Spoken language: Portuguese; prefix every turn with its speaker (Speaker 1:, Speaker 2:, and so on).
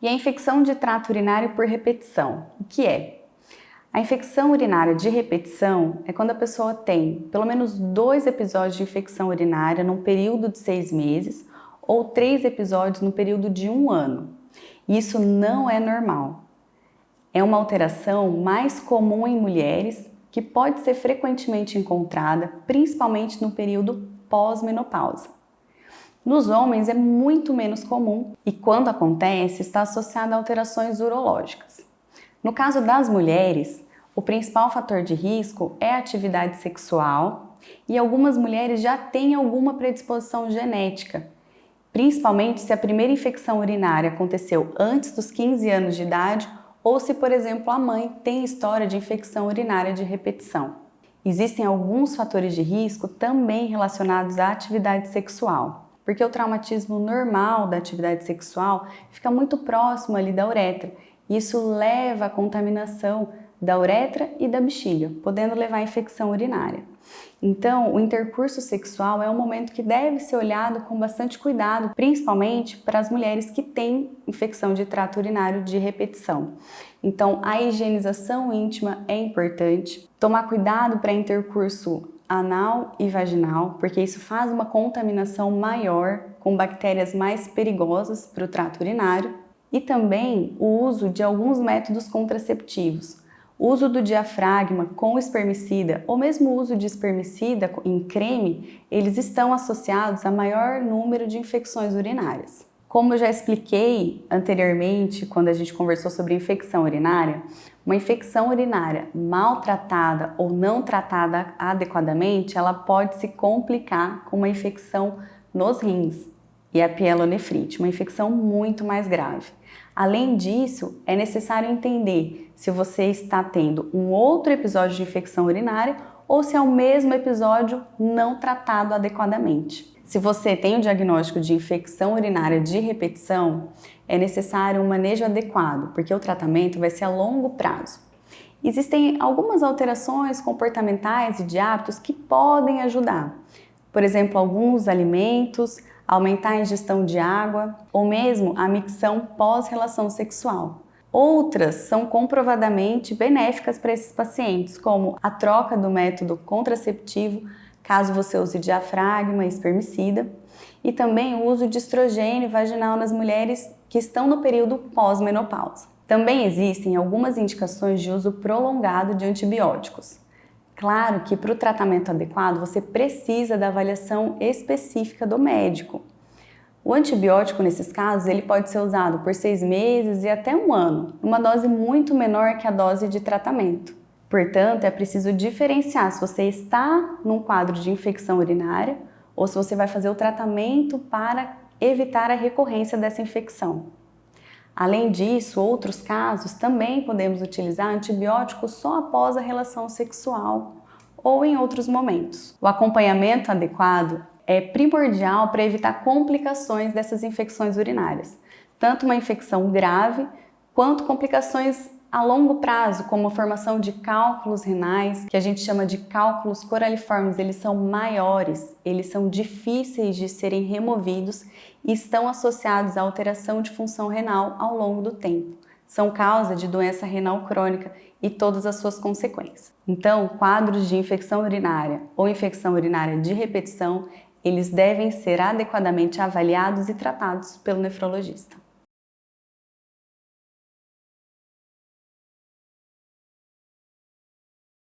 Speaker 1: E a infecção de trato urinário por repetição, o que é? A infecção urinária de repetição é quando a pessoa tem pelo menos 2 episódios de infecção urinária num período de 6 meses ou 3 episódios no período de 1 ano. Isso não é normal. É uma alteração mais comum em mulheres que pode ser frequentemente encontrada, principalmente no período pós-menopausa. Nos homens é muito menos comum e, quando acontece, está associado a alterações urológicas. No caso das mulheres, o principal fator de risco é a atividade sexual e algumas mulheres já têm alguma predisposição genética, principalmente se a primeira infecção urinária aconteceu antes dos 15 anos de idade ou se, por exemplo, a mãe tem história de infecção urinária de repetição. Existem alguns fatores de risco também relacionados à atividade sexual, porque o traumatismo normal da atividade sexual fica muito próximo ali da uretra. Isso leva à contaminação da uretra e da bexiga, podendo levar à infecção urinária. Então, o intercurso sexual é um momento que deve ser olhado com bastante cuidado, principalmente para as mulheres que têm infecção de trato urinário de repetição. Então, a higienização íntima é importante, tomar cuidado para intercurso anal e vaginal, porque isso faz uma contaminação maior com bactérias mais perigosas para o trato urinário, e também o uso de alguns métodos contraceptivos. O uso do diafragma com espermicida ou mesmo o uso de espermicida em creme, eles estão associados a maior número de infecções urinárias. Como eu já expliquei anteriormente, quando a gente conversou sobre infecção urinária, uma infecção urinária mal tratada ou não tratada adequadamente, ela pode se complicar com uma infecção nos rins e a pielonefrite, uma infecção muito mais grave. Além disso, é necessário entender se você está tendo um outro episódio de infecção urinária ou se é o mesmo episódio não tratado adequadamente. Se você tem o diagnóstico de infecção urinária de repetição, é necessário um manejo adequado, porque o tratamento vai ser a longo prazo. Existem algumas alterações comportamentais e de hábitos que podem ajudar. Por exemplo, alguns alimentos, aumentar a ingestão de água ou mesmo a micção pós-relação sexual. Outras são comprovadamente benéficas para esses pacientes, como a troca do método contraceptivo, caso você use diafragma e espermicida, e também o uso de estrogênio vaginal nas mulheres que estão no período pós-menopausa. Também existem algumas indicações de uso prolongado de antibióticos. Claro que para o tratamento adequado você precisa da avaliação específica do médico. O antibiótico, nesses casos, ele pode ser usado por 6 meses e até 1 ano, numa dose muito menor que a dose de tratamento. Portanto, é preciso diferenciar se você está num quadro de infecção urinária ou se você vai fazer o tratamento para evitar a recorrência dessa infecção. Além disso, outros casos também podemos utilizar antibióticos só após a relação sexual ou em outros momentos. O acompanhamento adequado é primordial para evitar complicações dessas infecções urinárias, tanto uma infecção grave quanto complicações a longo prazo, como a formação de cálculos renais, que a gente chama de cálculos coraliformes. Eles são maiores, eles são difíceis de serem removidos e estão associados à alteração de função renal ao longo do tempo. São causa de doença renal crônica e todas as suas consequências. Então, quadros de infecção urinária ou infecção urinária de repetição, eles devem ser adequadamente avaliados e tratados pelo nefrologista.